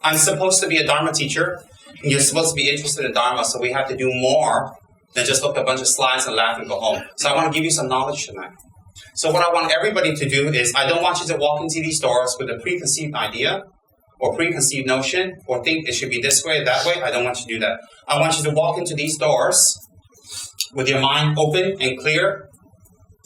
I'm supposed to be a Dharma teacher, and you're supposed to be interested in Dharma, so we have to do more than just look at a bunch of slides and laugh and go home. So I want to give you some knowledge tonight. So what I want everybody to do is, I don't want you to walk into these doors with a preconceived idea or preconceived notion or think it should be this way, that way. I don't want you to do that. I want you to walk into these doors with your mind open and clear,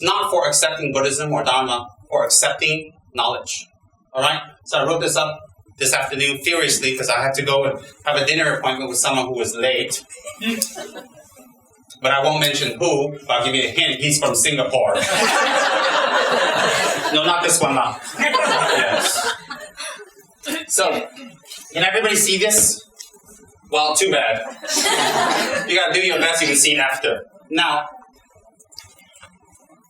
not for accepting Buddhism or Dharma, or accepting knowledge. All right? So I wrote this up this afternoon furiously because I had to go and have a dinner appointment with someone who was late. But I won't mention who, but I'll give you a hint. He's from Singapore. No, not this one, not. Yes. So, can everybody see this? Well, too bad. You gotta do your best, you can see it after. Now,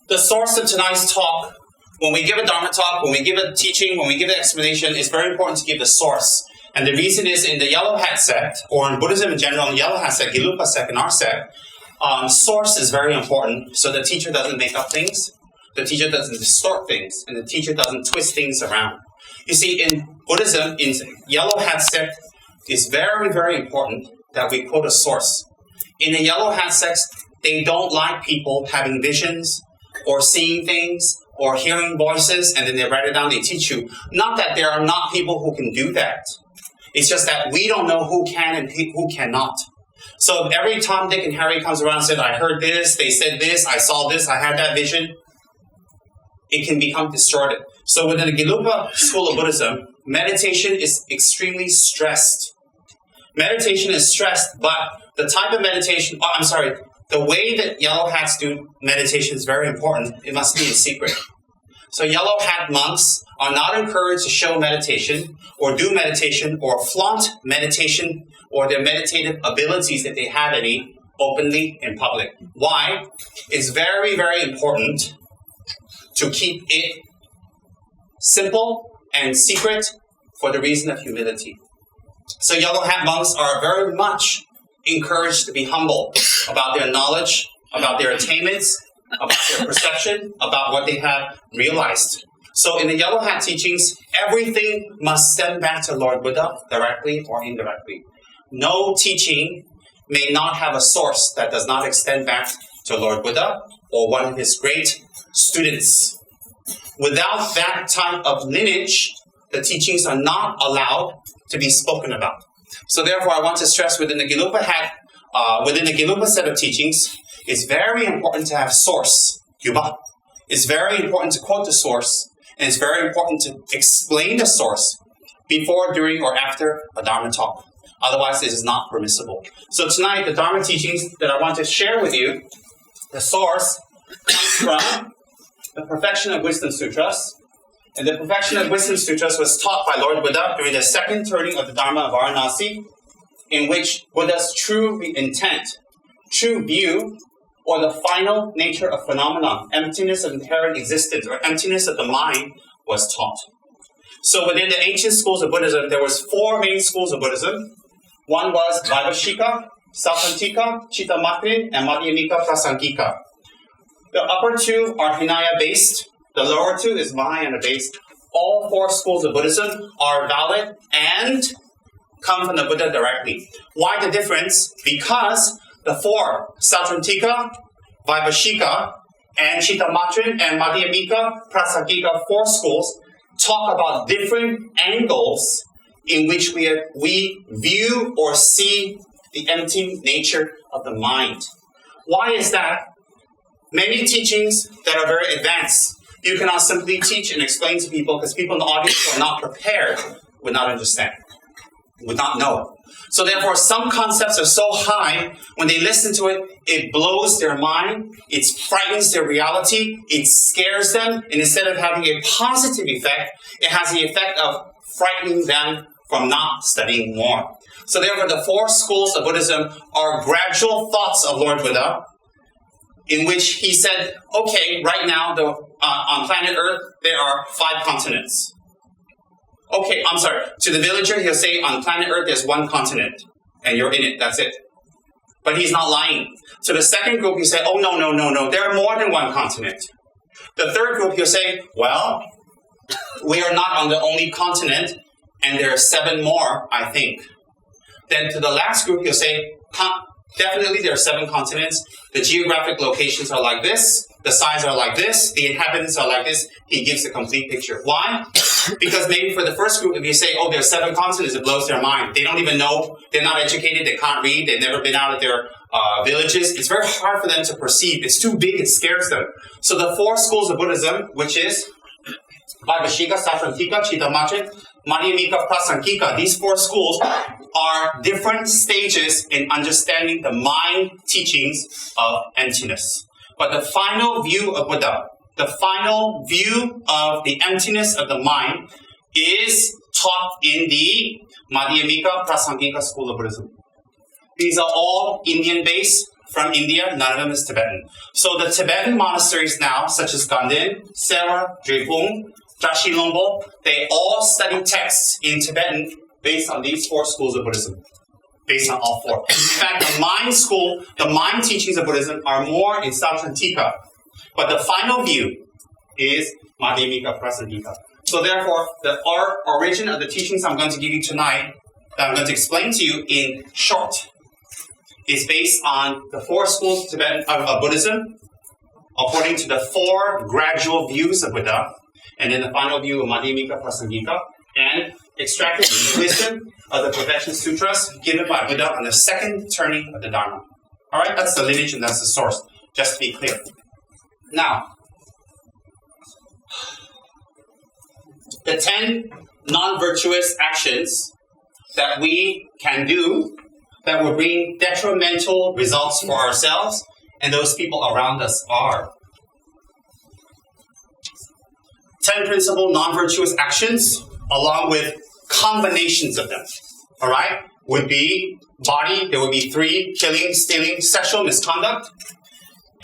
the source of tonight's talk, when we give a Dharma talk, when we give a teaching, when we give an explanation, it's very important to give the source. And the reason is in the Yellow Hat sect, or in Buddhism in general, in Yellow Hat sect, Gelugpa sect, and our sect, source is very important, so the teacher doesn't make up things, the teacher doesn't distort things, and the teacher doesn't twist things around. You see, in Buddhism, in Yellow Hat sect, it's very, very important that we quote a source. In the Yellow Hat sect, they don't like people having visions, or seeing things, or hearing voices, and then they write it down, they teach you. Not that there are not people who can do that. It's just that we don't know who can and who cannot. So every Tom, Dick, and Harry comes around and says, I heard this, they said this, I saw this, I had that vision, it can become distorted. So within the Gelugpa school of Buddhism, meditation is extremely stressed. Meditation is stressed, but the type of meditation, the way that Yellow Hats do meditation is very important. It must be in secret. So Yellow Hat monks are not encouraged to show meditation or do meditation or flaunt meditation or their meditative abilities, if they have any, openly in public. Why? It's very, very important to keep it simple and secret for the reason of humility. So Yellow Hat monks are very much encouraged to be humble about their knowledge, about their attainments, about their perception, about what they have realized. So in the Yellow Hat teachings, everything must stem back to Lord Buddha, directly or indirectly. No teaching may not have a source that does not extend back to Lord Buddha or one of his great students. Without that type of lineage, the teachings are not allowed to be spoken about. So therefore, I want to stress within the Gelugpa set of teachings, it's very important to have source, gyuba. It's very important to quote the source, and it's very important to explain the source before, during, or after a Dharma talk. Otherwise, this is not permissible. So tonight, the Dharma teachings that I want to share with you, the source comes from the Perfection of Wisdom Sutras. And the Perfection of Wisdom Sutras was taught by Lord Buddha during the second turning of the Dharma of Varanasi, in which Buddha's true intent, true view, or the final nature of phenomenon, emptiness of inherent existence, or emptiness of the mind, was taught. So within the ancient schools of Buddhism, there was 4 main schools of Buddhism. One was Vaibhashika, Sautrantika, Chittamatrin, and Madhyamika Prasangika. The upper 2 are Hinaya-based. The lower 2 is Mahayana-based. All 4 schools of Buddhism are valid and come from the Buddha directly. Why the difference? Because the 4, Sautrantika, Vaibhashika, and Chittamatrin, and Madhyamika Prasangika, 4 schools, talk about different angles in which we view or see the empty nature of the mind. Why is that? Many teachings that are very advanced, you cannot simply teach and explain to people because people in the audience who are not prepared would not understand, would not know. So therefore, some concepts are so high, when they listen to it, it blows their mind, it frightens their reality, it scares them, and instead of having a positive effect, it has the effect of frightening them from not studying more. So therefore, the 4 schools of Buddhism are gradual thoughts of Lord Buddha, in which he said, okay, right now, on planet Earth, there are 5 continents. Okay, I'm sorry. To the villager, he'll say, on planet Earth, there's 1 continent, and you're in it, that's it. But he's not lying. So the second group, he'll say, oh, no, there are more than 1 continent. The third group, he'll say, well, we are not on the only continent, and there are 7 more, I think. Then to the last group, he'll say, definitely there are 7 continents. The geographic locations are like this. The size are like this. The inhabitants are like this. He gives a complete picture. Why? Because maybe for the first group, if you say, oh, there are 7 continents, it blows their mind. They don't even know. They're not educated. They can't read. They've never been out of their villages. It's very hard for them to perceive. It's too big. It scares them. So the 4 schools of Buddhism, which is Vaibhashika, Sautrantika, Chittamatra, Madhyamika, Prasankika, these 4 schools are different stages in understanding the mind teachings of emptiness. But the final view of Buddha, the final view of the emptiness of the mind is taught in the Madhyamika, Prasankika school of Buddhism. These are all Indian-based, from India, none of them is Tibetan. So the Tibetan monasteries now, such as Ganden, Sera, Drepung, Drashi Lombo, they all study texts in Tibetan based on these 4 schools of Buddhism. Based on all 4. In fact, the mind school, the mind teachings of Buddhism are more in Sautrantika. But the final view is Madhyamika, Prasankika. So therefore, the origin of the teachings I'm going to give you tonight, that I'm going to explain to you in short, is based on the 4 schools of Tibetan, of Buddhism, according to the 4 gradual views of Buddha, and then the final view of Madhyamika, Prasankika, and extracted wisdom of the Perfection Sutras given by Buddha on the 2nd turning of the Dharma. Alright, that's the lineage and that's the source, just to be clear. Now, the 10 non-virtuous actions that we can do that will bring detrimental results for ourselves and those people around us are 10 principal non-virtuous actions along with combinations of them, all right, would be body. There would be 3, killing, stealing, sexual misconduct.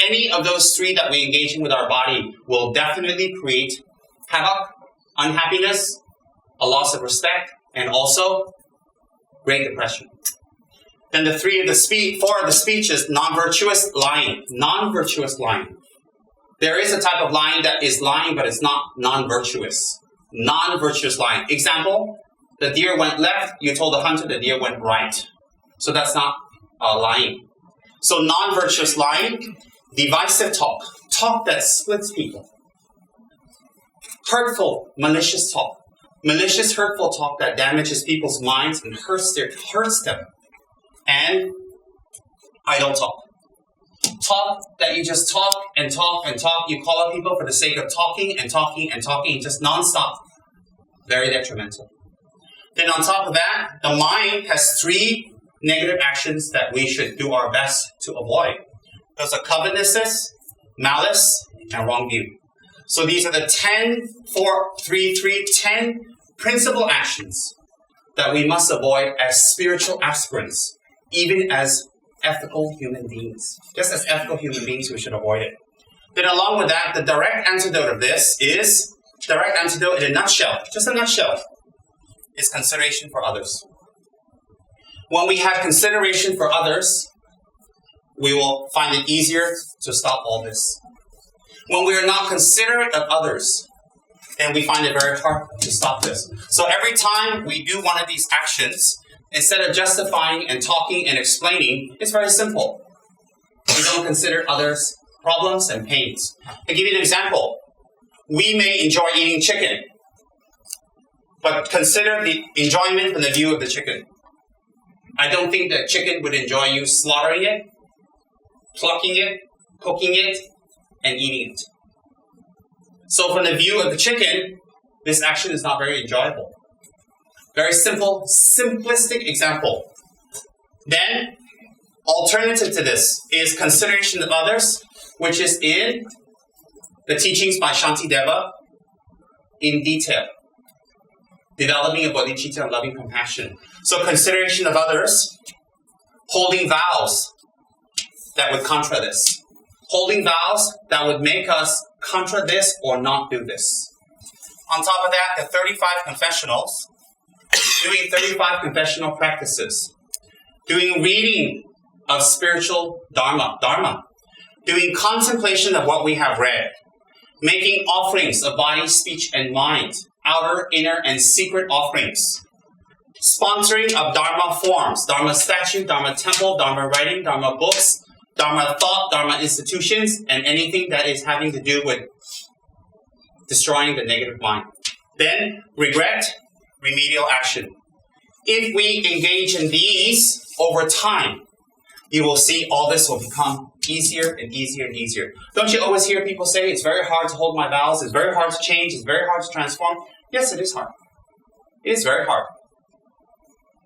Any of those 3 that we engage in with our body will definitely create havoc, unhappiness, a loss of respect, and also Great Depression. Then the 4 of the speech is non-virtuous lying. Non-virtuous lying. There is a type of lying that is lying, but it's not non-virtuous. Non-virtuous lying. Example, the deer went left, you told the hunter the deer went right. So that's not lying. So non-virtuous lying, divisive talk. Talk that splits people. Hurtful, malicious talk. Malicious, hurtful talk that damages people's minds and hurts them. And idle talk. Talk that you just talk and talk and talk. You call up people for the sake of talking and talking and talking, just non-stop. Very detrimental. Then on top of that, the mind has 3 negative actions that we should do our best to avoid. Those are covetousness, malice, and wrong view. So these are the 10 principal actions that we must avoid as spiritual aspirants, even as ethical human beings. Just as ethical human beings, we should avoid it. Then along with that, the direct antidote of this is, direct antidote in a nutshell, just a nutshell, is consideration for others. When we have consideration for others, we will find it easier to stop all this. When we are not considerate of others, then we find it very hard to stop this. So every time we do one of these actions, instead of justifying and talking and explaining, it's very simple. We don't consider others' problems and pains. I'll give you an example. We may enjoy eating chicken, but consider the enjoyment from the view of the chicken. I don't think the chicken would enjoy you slaughtering it, plucking it, cooking it, and eating it. So from the view of the chicken, this action is not very enjoyable. Very simple, simplistic example. Then, alternative to this is consideration of others, which is in the teachings by Shantideva in detail. Developing a bodhicitta and loving compassion. So consideration of others, holding vows that would contra this. Holding vows that would make us contra this or not do this. On top of that, the 35 confessionals, doing 35 confessional practices, doing reading of spiritual dharma, doing contemplation of what we have read, making offerings of body, speech, and mind, outer, inner, and secret offerings, sponsoring of Dharma forms, Dharma statue, Dharma temple, Dharma writing, Dharma books, Dharma thought, Dharma institutions, and anything that is having to do with destroying the negative mind. Then, regret, remedial action. If we engage in these over time, you will see all this will become easier and easier and easier. Don't you always hear people say, it's very hard to hold my vows, it's very hard to change, it's very hard to transform? Yes, it is hard. It is very hard.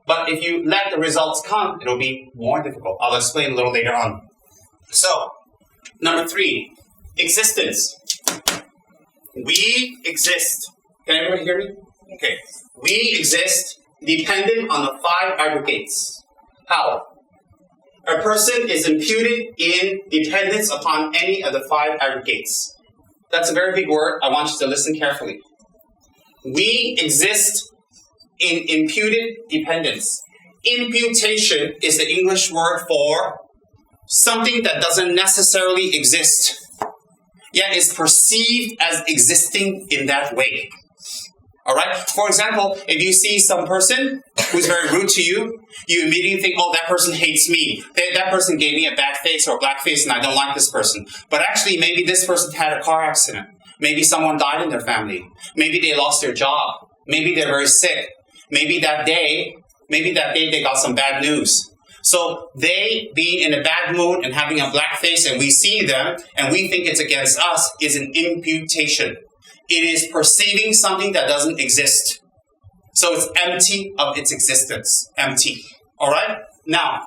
But if you let the results come, it'll be more difficult. I'll explain a little later on. So, number 3, existence. We exist. Can everybody hear me? Okay. We exist dependent on the 5 aggregates. How? A person is imputed in dependence upon any of the 5 aggregates. That's a very big word. I want you to listen carefully. We exist in imputed dependence. Imputation is the English word for something that doesn't necessarily exist, yet is perceived as existing in that way. All right? For example, if you see some person who's very rude to you, you immediately think, oh, that person hates me. That person gave me a bad face or a black face and I don't like this person. But actually, maybe this person had a car accident. Maybe someone died in their family. Maybe they lost their job. Maybe they're very sick. Maybe that day they got some bad news. So they being in a bad mood and having a black face and we see them and we think it's against us is an imputation. It is perceiving something that doesn't exist. So it's empty of its existence. Empty. All right? Now,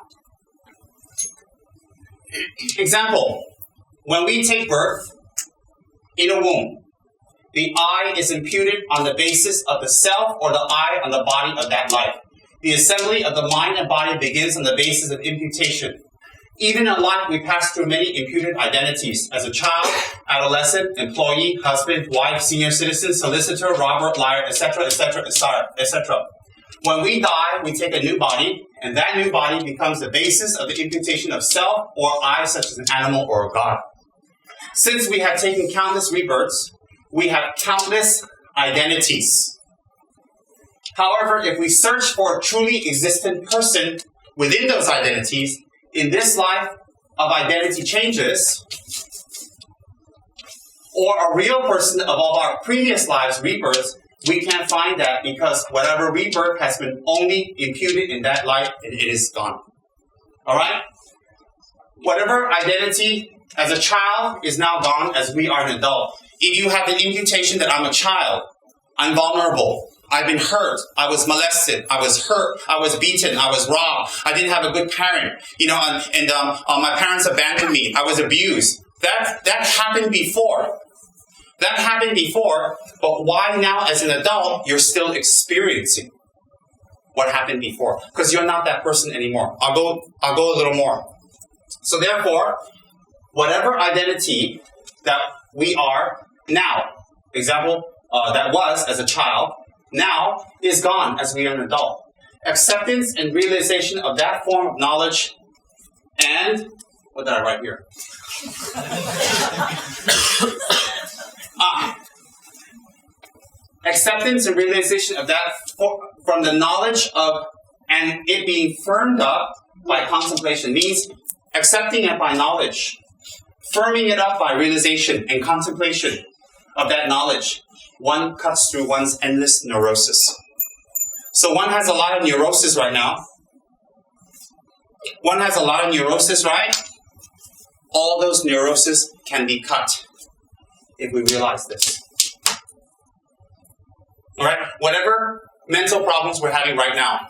example. When we take birth in a womb, the I is imputed on the basis of the self or the I on the body of that life. The assembly of the mind and body begins on the basis of imputation. Even in life, we pass through many imputed identities. As a child, adolescent, employee, husband, wife, senior citizen, solicitor, robber, liar, etc., etc., etc. When we die, we take a new body, and that new body becomes the basis of the imputation of self or I, such as an animal or a god. Since we have taken countless rebirths, we have countless identities. However, if we search for a truly existent person within those identities, in this life of identity changes, or a real person of all our previous lives' rebirths, we can't find that because whatever rebirth has been only imputed in that life, and it is gone. All right? Whatever identity as a child is now gone as we are an adult. If you have the imputation that I'm a child, I'm vulnerable, I've been hurt, I was molested, I was hurt, I was beaten, I was robbed, I didn't have a good parent, and my parents abandoned me, I was abused. That happened before. That happened before, but why now as an adult you're still experiencing what happened before? Because you're not that person anymore. I'll go a little more. So therefore, whatever identity that we are now, example, that was as a child, now is gone as we are an adult. Acceptance and realization of that form of knowledge and, what did I write here? Acceptance and realization of that from the knowledge of and it being firmed up by contemplation means accepting it by knowledge, firming it up by realization and contemplation of that knowledge. One cuts through one's endless neurosis. So one has a lot of neurosis right now. One has a lot of neurosis, right? All those neuroses can be cut if we realize this. All right? Whatever mental problems we're having right now.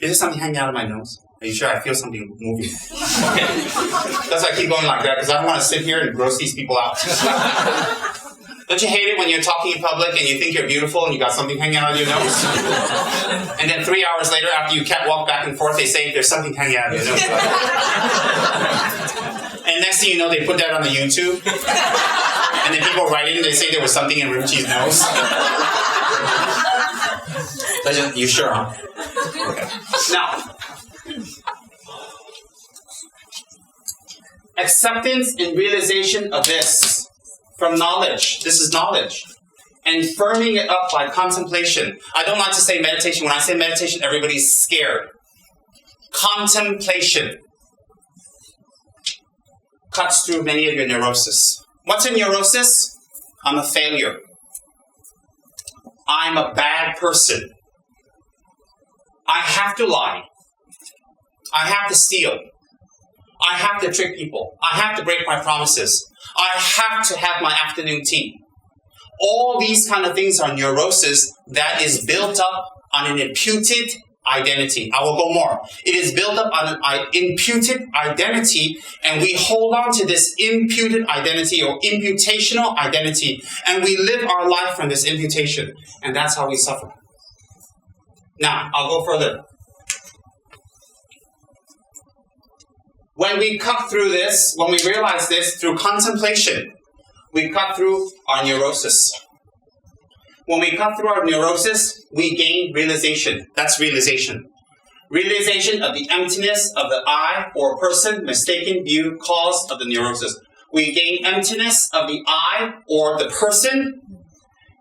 Is there something hanging out of my nose? Are you sure? I feel something moving. Okay. That's why I keep going like that, because I don't want to sit here and gross these people out. Don't you hate it when you're talking in public and you think you're beautiful and you got something hanging out of your nose? And then 3 hours later, after you catwalk back and forth, they say there's something hanging out of your nose. And next thing you know, they put that on the YouTube. And then people write in and they say there was something in Rinpoche's nose. You sure, huh? Okay. Now, acceptance and realization of this from knowledge. This is knowledge. and firming it up by contemplation. I don't like to say meditation. When I say meditation, everybody's scared. Contemplation cuts through many of your neuroses. What's a neurosis? I'm a failure. I'm a bad person. I have to lie. I have to steal. I have to trick people. I have to break my promises. I have to have my afternoon tea. All these kind of things are neuroses that is built up on an imputed identity. I will go more. It is built up on an imputed identity, and we hold on to this imputed identity or imputational identity, and we live our life from this imputation, and that's how we suffer. Now, I'll go further. When we cut through this, when we realize this through contemplation, we cut through our neurosis. When we cut through our neurosis, we gain realization. That's realization. Realization of the emptiness of the I or person, mistaken view, cause of the neurosis. We gain emptiness of the I or the person,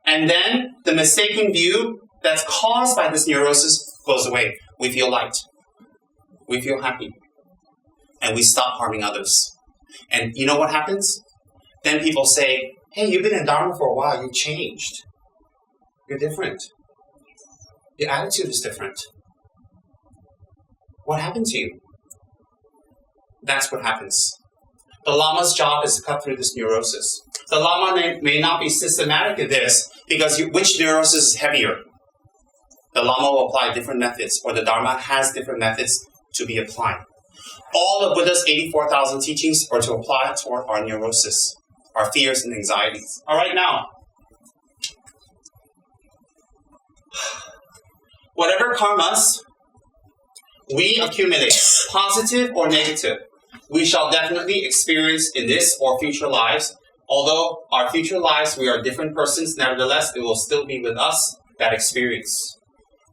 and then the mistaken view that's caused by this neurosis goes away. We feel light. We feel happy. And we stop harming others. And you know what happens? Then people say, hey, you've been in Dharma for a while, you've changed. You're different. Your attitude is different. What happened to you? That's what happens. The Lama's job is to cut through this neurosis. The Lama may not be systematic in this, because which neurosis is heavier? The Lama will apply different methods, or the Dharma has different methods to be applied. All of Buddha's 84,000 teachings are to apply toward our neurosis, our fears and anxieties. All right, now, whatever karmas we accumulate, positive or negative, we shall definitely experience in this or future lives. Although our future lives, we are different persons, nevertheless, it will still be with us, that experience.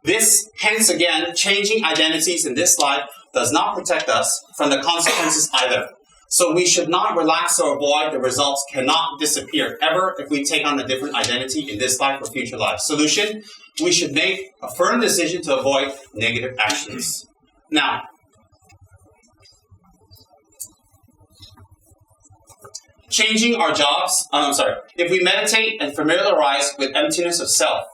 This, hence again, changing identities in this life does not protect us from the consequences either. So we should not relax or avoid. The results cannot disappear ever if we take on a different identity in this life or future life. Solution, we should make a firm decision to avoid negative actions. Now, changing our jobs, if we meditate and familiarize with emptiness of self,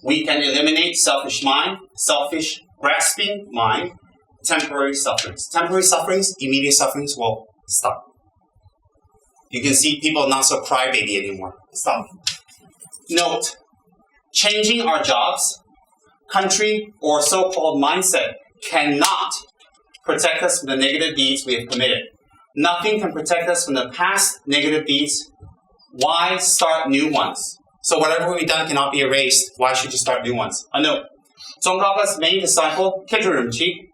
we can eliminate selfish mind, selfish grasping mind, temporary sufferings. Temporary sufferings, immediate sufferings will stop. You can see people not so crybaby anymore. Stop. Note, changing our jobs, country, or so-called mindset cannot protect us from the negative deeds we have committed. Nothing can protect us from the past negative deeds. Why start new ones? So whatever we've done cannot be erased. Why should you start new ones? A note. Tsongkhapa's main disciple, Khedrumchi,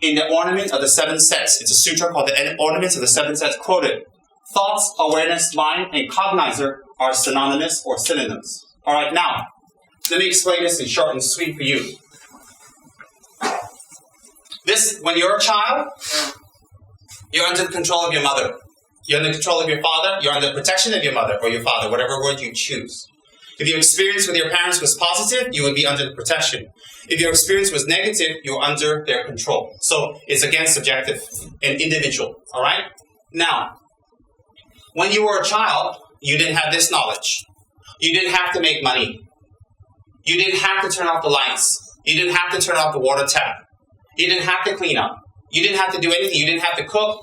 in the Ornament of the Seven Sets, it's a sutra called the Ornaments of the Seven Sets, quoted, thoughts, awareness, mind, and cognizer are synonymous or synonyms. All right, now, let me explain this in short and sweet for you. This, when you're a child, you're under the control of your mother. You're under the control of your father. You're under the protection of your mother or your father, whatever word you choose. If your experience with your parents was positive, you would be under the protection. If your experience was negative, you're under their control. So it's again subjective and individual. All right? Now, when you were a child, you didn't have this knowledge. You didn't have to make money. You didn't have to turn off the lights. You didn't have to turn off the water tap. You didn't have to clean up. You didn't have to do anything. You didn't have to cook.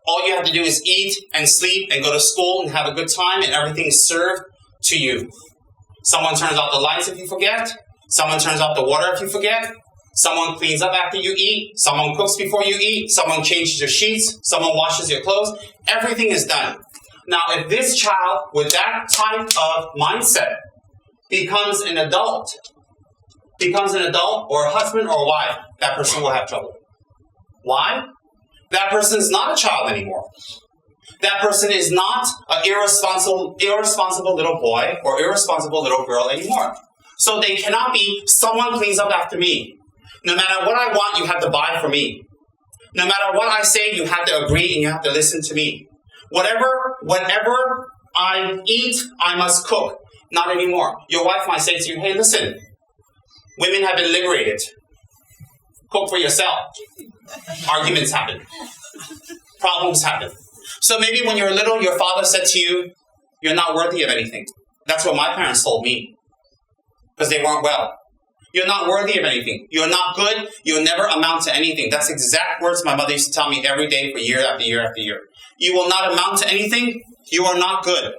All you have to do is eat and sleep and go to school and have a good time, and everything is served to you. Someone turns off the lights if you forget. Someone turns off the water if you forget. Someone cleans up after you eat. Someone cooks before you eat. Someone changes your sheets. Someone washes your clothes. Everything is done. Now, if this child with that type of mindset becomes an adult or a husband or a wife, that person will have trouble. Why? That person is not a child anymore. That person is not an irresponsible little boy or irresponsible little girl anymore. So they cannot be, someone cleans up after me. No matter what I want, you have to buy for me. No matter what I say, you have to agree and you have to listen to me. Whatever I eat, I must cook. Not anymore. Your wife might say to you, hey, listen, women have been liberated. Cook for yourself. Arguments happen. Problems happen. So maybe when you're little, your father said to you, you're not worthy of anything. That's what my parents told me. Because they weren't well. You're not worthy of anything. You're not good. You'll never amount to anything. That's exact words my mother used to tell me every day for year after year after year. You will not amount to anything. You are not good.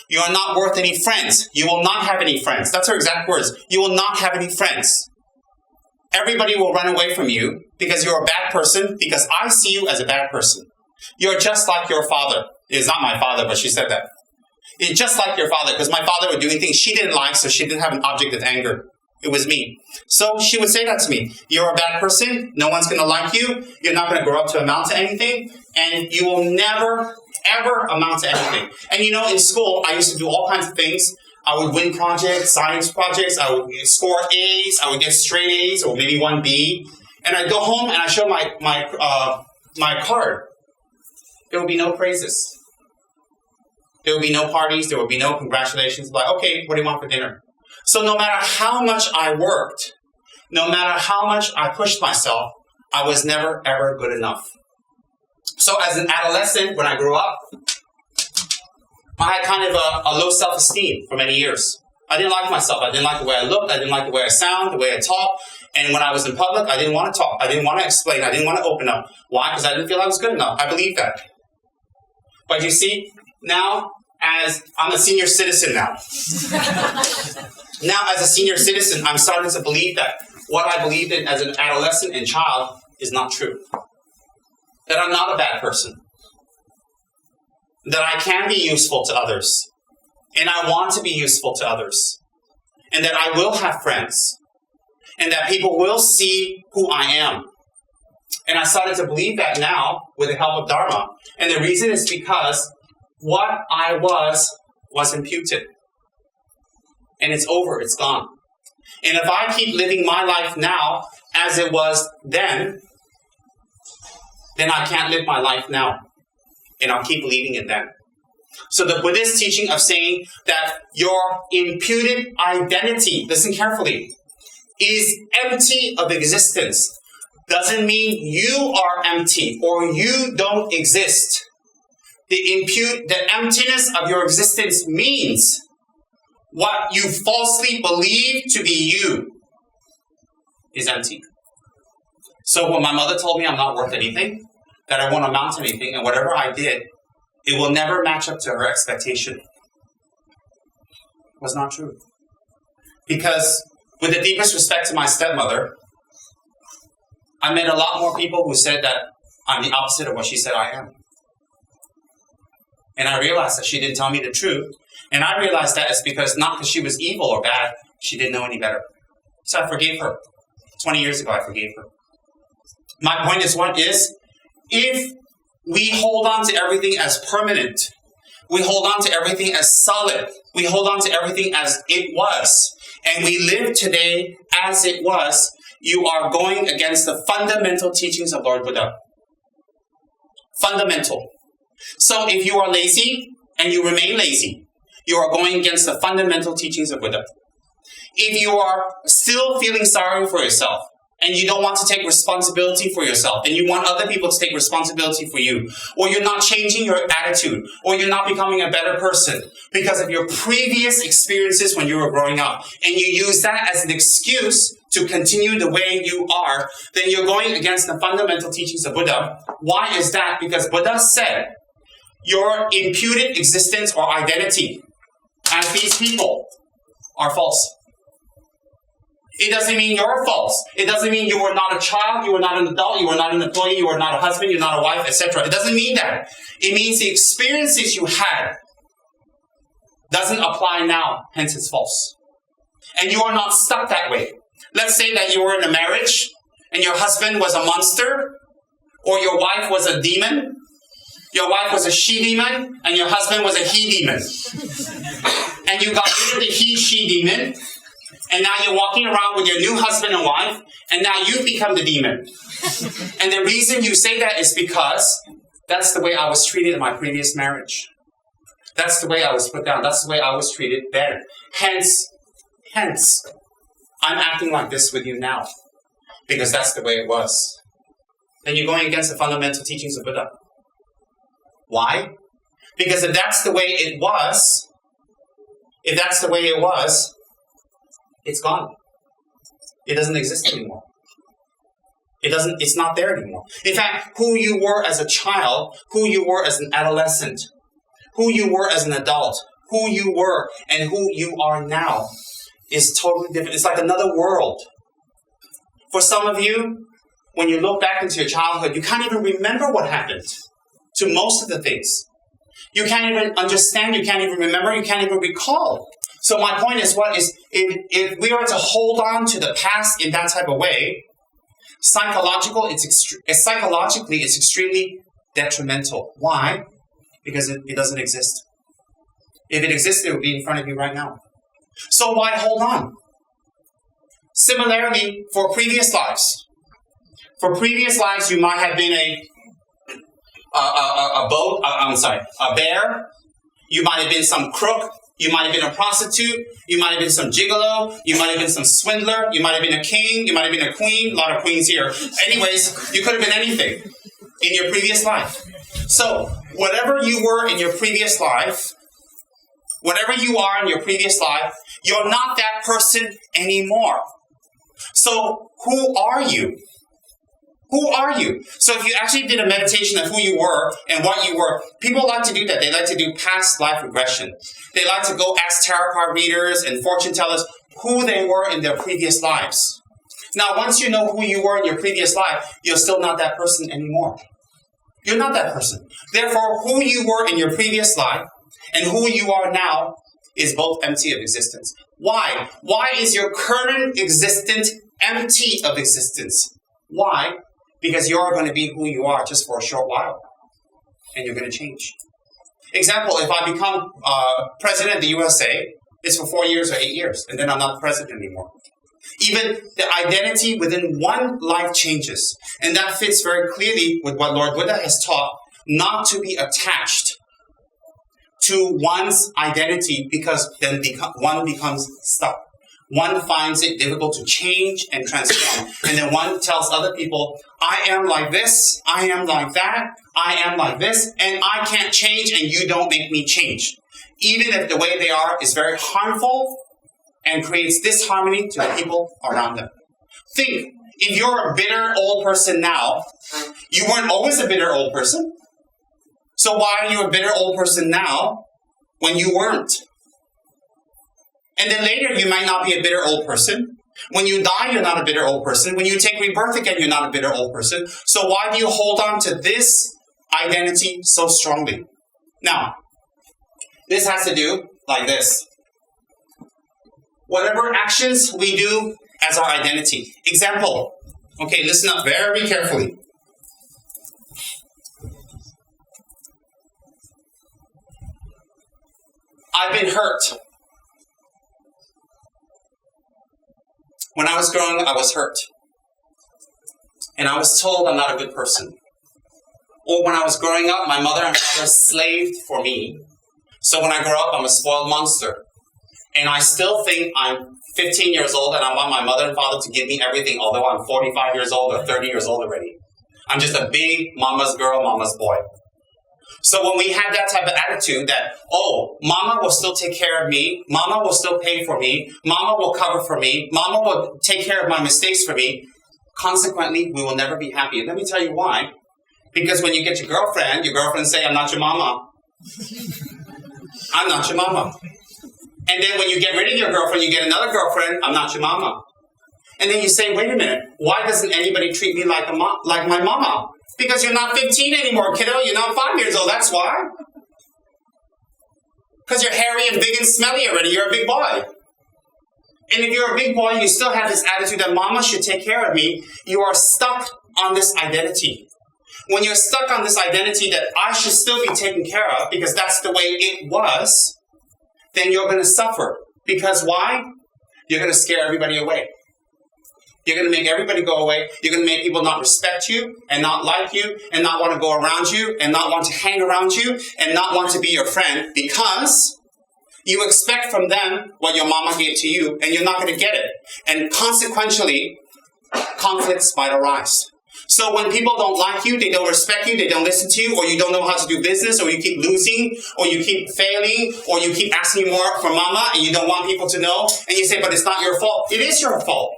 You are not worth any friends. You will not have any friends. That's her exact words. You will not have any friends. Everybody will run away from you because you're a bad person, because I see you as a bad person. You're just like your father. It's not my father, but she said that. It's just like your father, because my father would do things she didn't like, so she didn't have an object of anger. It was me. So she would say that to me. You're a bad person. No one's going to like you. You're not going to grow up to amount to anything. And you will never, ever amount to anything. And you know, in school, I used to do all kinds of things. I would win projects, science projects. I would score A's. I would get straight A's or maybe 1 B. And I'd go home and I'd show my card. There would be no praises. There would be no parties. There would be no congratulations. Like, okay, what do you want for dinner? So no matter how much I worked, no matter how much I pushed myself, I was never, ever good enough. So as an adolescent, when I grew up, I had kind of a low self-esteem for many years. I didn't like myself. I didn't like the way I looked. I didn't like the way I sound, the way I talk. And when I was in public, I didn't want to talk. I didn't want to explain. I didn't want to open up. Why? Because I didn't feel I was good enough. I believed that. But you see, now, as I'm a senior citizen now. Now, as a senior citizen, I'm starting to believe that what I believed in as an adolescent and child is not true. That I'm not a bad person. That I can be useful to others. And I want to be useful to others. And that I will have friends. And that people will see who I am. And I started to believe that now with the help of Dharma. And the reason is because what I was imputed. And it's over, it's gone. And if I keep living my life now as it was then I can't live my life now. And I'll keep believing it then. So the Buddhist teaching of saying that your imputed identity, listen carefully, is empty of existence, doesn't mean you are empty or you don't exist. The emptiness of your existence means what you falsely believe to be you is empty. So when my mother told me I'm not worth anything, that I won't amount to anything, and whatever I did, it will never match up to her expectation, it was not true. Because with the deepest respect to my stepmother, I met a lot more people who said that I'm the opposite of what she said I am. And I realized that she didn't tell me the truth. And I realized that it's because not because she was evil or bad, she didn't know any better. So I forgave her. 20 years ago, I forgave her. My point is, if we hold on to everything as permanent, we hold on to everything as solid, we hold on to everything as it was, and we live today as it was, you are going against the fundamental teachings of Lord Buddha. Fundamental. So if you are lazy and you remain lazy, you are going against the fundamental teachings of Buddha. If you are still feeling sorry for yourself, and you don't want to take responsibility for yourself, and you want other people to take responsibility for you, or you're not changing your attitude, or you're not becoming a better person because of your previous experiences when you were growing up, and you use that as an excuse to continue the way you are, then you're going against the fundamental teachings of Buddha. Why is that? Because Buddha said, your imputed existence or identity as these people are false. It doesn't mean you're false. It doesn't mean you were not a child, you were not an adult, you were not an employee, you were not a husband, you're not a wife, etc. It doesn't mean that. It means the experiences you had doesn't apply now, hence it's false. And you are not stuck that way. Let's say that you were in a marriage and your husband was a monster, or your wife was a demon, your wife was a she-demon, and your husband was a he-demon. And you got rid of the he-she demon, and now you're walking around with your new husband and wife, and now you've become the demon. And the reason you say that is because that's the way I was treated in my previous marriage. That's the way I was put down. That's the way I was treated then. Hence, I'm acting like this with you now. Because that's the way it was. Then you're going against the fundamental teachings of Buddha. Why? Because if that's the way it was, it's gone. It doesn't exist anymore. It's not there anymore. In fact, who you were as a child, who you were as an adolescent, who you were as an adult, who you were and who you are now is totally different. It's like another world. For some of you, when you look back into your childhood, you can't even remember what happened to most of the things. You can't even understand, you can't even remember, you can't even recall. So my point is if we are to hold on to the past in that type of way, psychologically it's extremely detrimental. Why? Because it doesn't exist. If it existed, it would be in front of you right now. So why hold on? Similarly, for previous lives. For previous lives, you might have been a bear. You might have been some crook. You might have been a prostitute. You might have been some gigolo. You might have been some swindler. You might have been a king. You might have been a queen. A lot of queens here. Anyways, you could have been anything in your previous life. So, whatever you were in your previous life, whatever you are in your previous life, you're not that person anymore. So, who are you? Who are you? So if you actually did a meditation of who you were and what you were, people like to do that. They like to do past life regression. They like to go ask tarot card readers and fortune tellers who they were in their previous lives. Now, once you know who you were in your previous life, you're still not that person anymore. You're not that person. Therefore, who you were in your previous life and who you are now is both empty of existence. Why? Why is your current existence empty of existence? Why? Because you're going to be who you are just for a short while. And you're going to change. Example, if I become president of the USA, it's for 4 years or 8 years. And then I'm not president anymore. Even the identity within one life changes. And that fits very clearly with what Lord Buddha has taught, not to be attached to one's identity because then one becomes stuck. One finds it difficult to change and transform. And then one tells other people, I am like this, I am like that, I am like this, and I can't change and you don't make me change. Even if the way they are is very harmful and creates disharmony to the people around them. Think, if you're a bitter old person now, you weren't always a bitter old person. So why are you a bitter old person now when you weren't? And then later, you might not be a bitter old person. When you die, you're not a bitter old person. When you take rebirth again, you're not a bitter old person. So why do you hold on to this identity so strongly? Now, this has to do like this. Whatever actions we do as our identity. Example. Okay, listen up very carefully. I've been hurt. When I was growing up, I was hurt. And I was told I'm not a good person. Or when I was growing up, my mother and father slaved for me. So when I grow up, I'm a spoiled monster. And I still think I'm 15 years old and I want my mother and father to give me everything, although I'm 45 years old or 30 years old already. I'm just a big mama's girl, mama's boy. So when we have that type of attitude that, oh, mama will still take care of me, mama will still pay for me, mama will cover for me, mama will take care of my mistakes for me, consequently, we will never be happy. And let me tell you why. Because when you get your girlfriend say, I'm not your mama. I'm not your mama. And then when you get rid of your girlfriend, you get another girlfriend, I'm not your mama. And then you say, wait a minute, why doesn't anybody treat me like my mama? Because you're not 15 anymore, kiddo. You're not 5 years old. That's why. Because you're hairy and big and smelly already. You're a big boy. And if you're a big boy, you still have this attitude that mama should take care of me. You are stuck on this identity. When you're stuck on this identity that I should still be taken care of because that's the way it was, then you're going to suffer. Because why? You're going to scare everybody away. You're going to make everybody go away. You're going to make people not respect you and not like you and not want to go around you and not want to hang around you and not want to be your friend because you expect from them what your mama gave to you and you're not going to get it. And consequently, conflicts might arise. So when people don't like you, they don't respect you, they don't listen to you, or you don't know how to do business, or you keep losing, or you keep failing, or you keep asking more for mama, and you don't want people to know, and you say, but it's not your fault. It is your fault.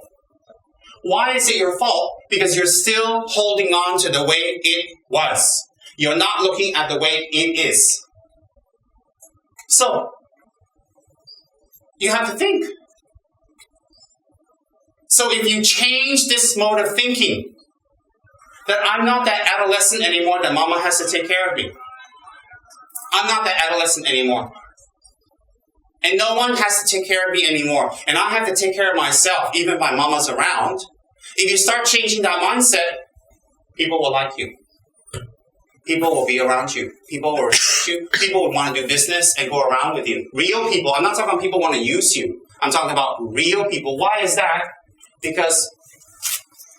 Why is it your fault? Because you're still holding on to the way it was. You're not looking at the way it is. So, you have to think. So if you change this mode of thinking, that I'm not that adolescent anymore, that mama has to take care of me. I'm not that adolescent anymore. And no one has to take care of me anymore. And I have to take care of myself, even if my mama's around. If you start changing that mindset, people will like you. People will be around you. People will respect you. People will want to do business and go around with you. Real people. I'm not talking about people who want to use you. I'm talking about real people. Why is that? Because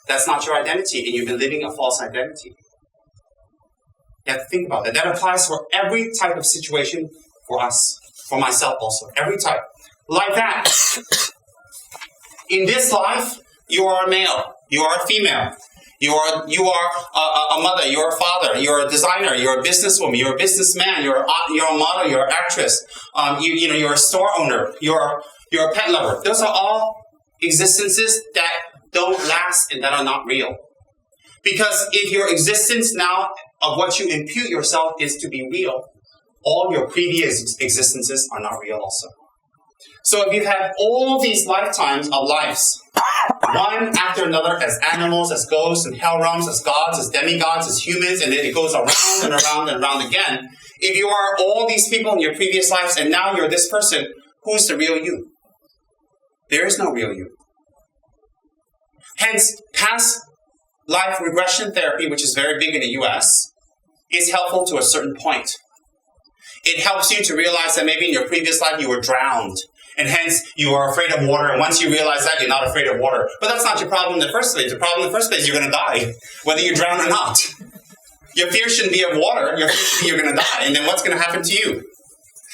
that's not your identity, and you've been living a false identity. You have to think about that. That applies for every type of situation for us, for myself also. Every type. Like that. In this life, you are a male. You are a female. You are a mother. You're a father. You're a designer. You're a businesswoman. You're a businessman. You're a model. You're an actress. You're a store owner. You're a pet lover. Those are all existences that don't last and that are not real. Because if your existence now of what you impute yourself is to be real, all your previous existences are not real also. So if you have all these lifetimes of lives, one after another, as animals, as ghosts, and hell realms, as gods, as demigods, as humans, and then it goes around and around and around again. If you are all these people in your previous lives and now you're this person, who's the real you? There is no real you. Hence, past life regression therapy, which is very big in the US, is helpful to a certain point. It helps you to realize that maybe in your previous life you were drowned, and hence you are afraid of water, and once you realize that, you're not afraid of water. But that's not your problem in the first place. The problem in the first place is you're going to die, whether you drown or not. Your fear shouldn't be of water, your fear should be you're going to die, and then what's going to happen to you?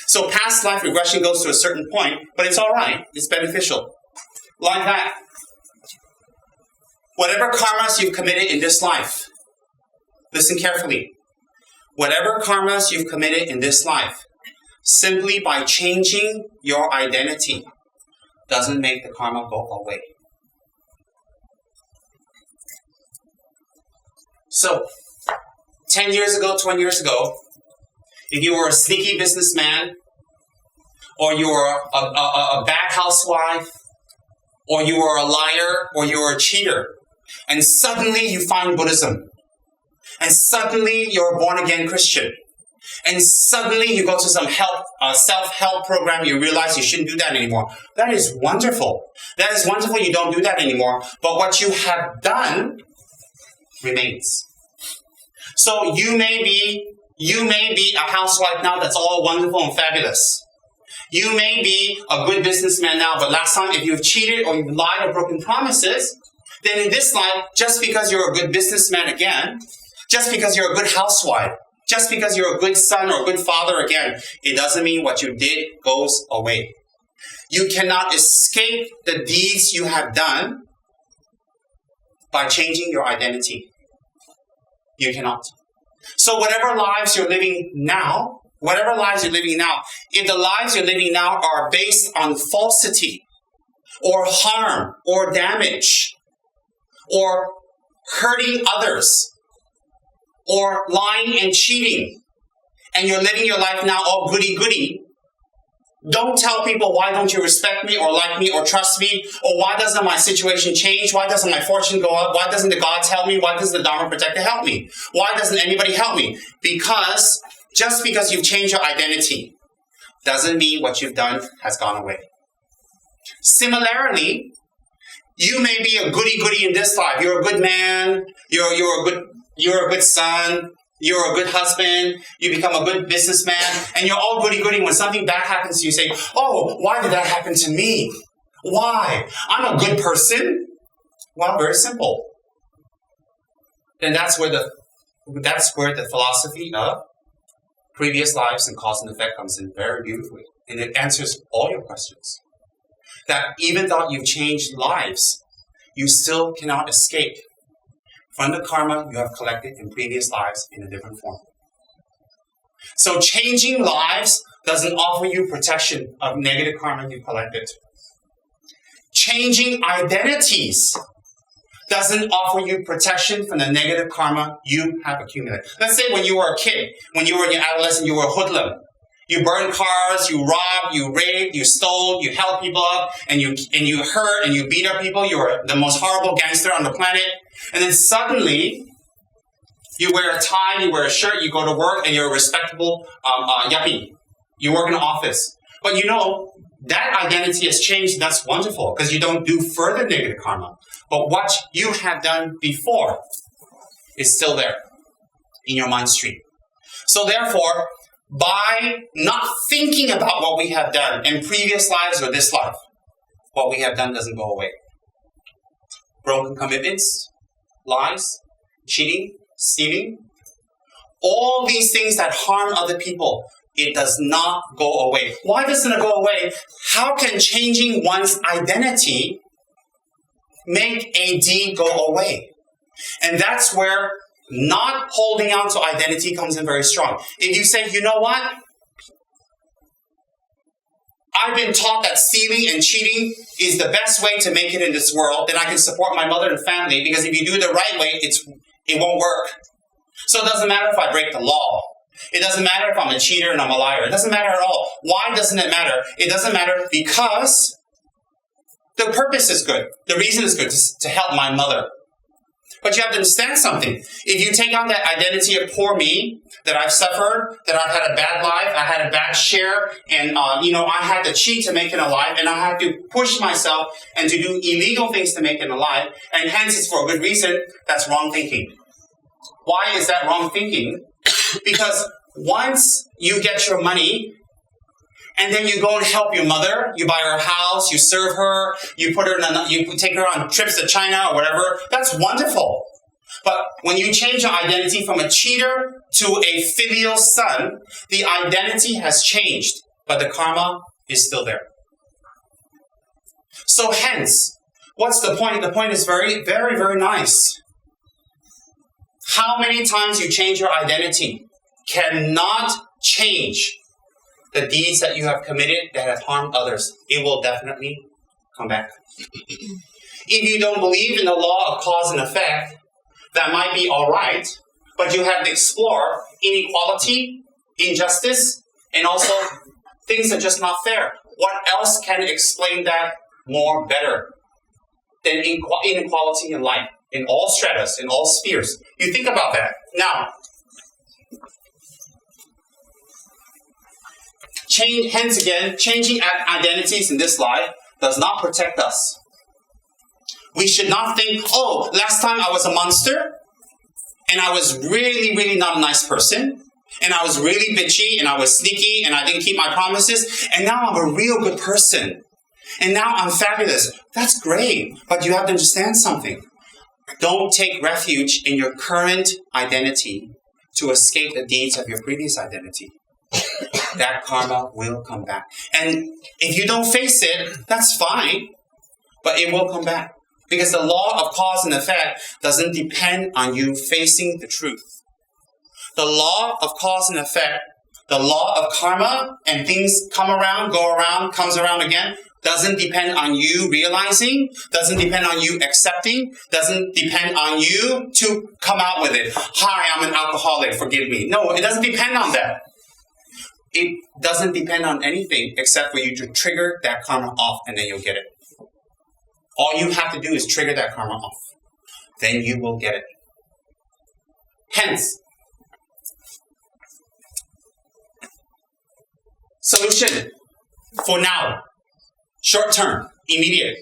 So past life regression goes to a certain point, but it's all right. It's beneficial. Like that. Whatever karmas you've committed in this life, listen carefully. Whatever karmas you've committed in this life, simply by changing your identity, doesn't make the karma go away. So, 10 years ago, 20 years ago, if you were a sneaky businessman, or you were a bad housewife, or you were a liar, or you were a cheater, and suddenly you find Buddhism, and suddenly you're a born-again Christian, and suddenly you go to some self-help program, you realize you shouldn't do that anymore. That is wonderful. That is wonderful you don't do that anymore. But what you have done remains. So you may be a housewife now that's all wonderful and fabulous. You may be a good businessman now, but last time if you've cheated or you've lied or broken promises, then in this life, just because you're a good businessman again, just because you're a good housewife, just because you're a good son or a good father again, it doesn't mean what you did goes away. You cannot escape the deeds you have done by changing your identity. You cannot. So whatever lives you're living now, if the lives you're living now are based on falsity, or harm, or damage, or hurting others, or lying and cheating, and you're living your life now all goody-goody, don't tell people, why don't you respect me, or like me, or trust me, or why doesn't my situation change, why doesn't my fortune go up, why doesn't the gods help me, why doesn't the Dharma Protector help me, why doesn't anybody help me? Because just because you've changed your identity doesn't mean what you've done has gone away. Similarly, you may be a goody-goody in this life. You're a good man, you're a good son, you're a good husband, you become a good businessman, and you're all goody-goody. When something bad happens to you, you say, oh, why did that happen to me? Why? I'm a good person. Well, very simple. And that's where the philosophy of previous lives and cause and effect comes in very beautifully. And it answers all your questions. That even though you've changed lives, you still cannot escape from the karma you have collected in previous lives in a different form. So changing lives doesn't offer you protection of negative karma you collected. Changing identities doesn't offer you protection from the negative karma you have accumulated. Let's say when you were a kid, when you were in your adolescence, you were a hoodlum. You burned cars, you robbed, you raped, you stole, you held people up, and you hurt and you beat up people. You were the most horrible gangster on the planet. And then suddenly, you wear a tie, you wear a shirt, you go to work, and you're a respectable yuppie. You work in an office. But you know, that identity has changed. That's wonderful, because you don't do further negative karma. But what you have done before is still there in your mind stream. So therefore, by not thinking about what we have done in previous lives or this life, what we have done doesn't go away. Broken commitments, lies, cheating, stealing, all these things that harm other people, it does not go away. Why doesn't it go away? How can changing one's identity make a deed go away? And that's where not holding on to identity comes in very strong. If you say, you know what? I've been taught that stealing and cheating is the best way to make it in this world, then I can support my mother and family, because if you do it the right way, it won't work. So it doesn't matter if I break the law. It doesn't matter if I'm a cheater and I'm a liar. It doesn't matter at all. Why doesn't it matter? It doesn't matter because the purpose is good. The reason is good, to help my mother. But you have to understand something. If you take on that identity of poor me, that I've suffered, that I've had a bad life, I had a bad share, and I had to cheat to make it alive, and I had to push myself and to do illegal things to make it alive, and hence it's for a good reason, that's wrong thinking. Why is that wrong thinking? Because once you get your money, and then you go and help your mother, you buy her a house, you serve her, you take her on trips to China or whatever, that's wonderful. But when you change your identity from a cheater to a filial son, the identity has changed, but the karma is still there. So hence, what's the point? The point is very, very, very nice. How many times you change your identity cannot change the deeds that you have committed that have harmed others. It will definitely come back. If you don't believe in the law of cause and effect, that might be all right, but you have to explore inequality, injustice, and also things that are just not fair. What else can explain that more better than inequality in life, in all stratas, in all spheres? You think about that. Now, hence again, changing identities in this life does not protect us. We should not think, oh, last time I was a monster, and I was really, really not a nice person, and I was really bitchy, and I was sneaky, and I didn't keep my promises, and now I'm a real good person, and now I'm fabulous. That's great, but you have to understand something. Don't take refuge in your current identity to escape the deeds of your previous identity. That karma will come back. And if you don't face it, that's fine, but it will come back. Because the law of cause and effect doesn't depend on you facing the truth. The law of cause and effect, the law of karma, and things come around, go around, comes around again, doesn't depend on you realizing, doesn't depend on you accepting, doesn't depend on you to come out with it. Hi, I'm an alcoholic, forgive me. No, it doesn't depend on that. It doesn't depend on anything except for you to trigger that karma off, and then you'll get it. All you have to do is trigger that karma off. Then you will get it. Hence, solution for now, short term, immediate.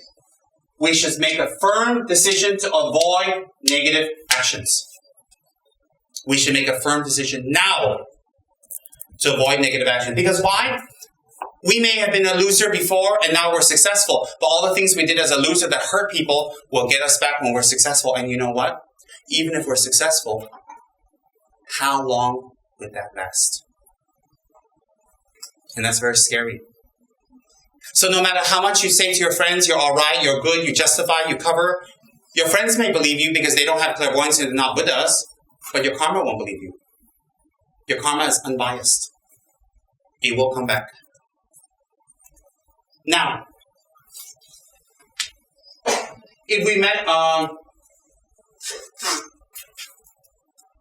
We should make a firm decision to avoid negative actions. We should make a firm decision now to avoid negative action. Because why? We may have been a loser before and now we're successful, but all the things we did as a loser that hurt people will get us back when we're successful. And you know what? Even if we're successful, how long would that last? And that's very scary. So no matter how much you say to your friends, you're all right, you're good, you justify, you cover, your friends may believe you because they don't have clairvoyance and they're not Buddhas, but your karma won't believe you. Your karma is unbiased. It will come back. Now, if we met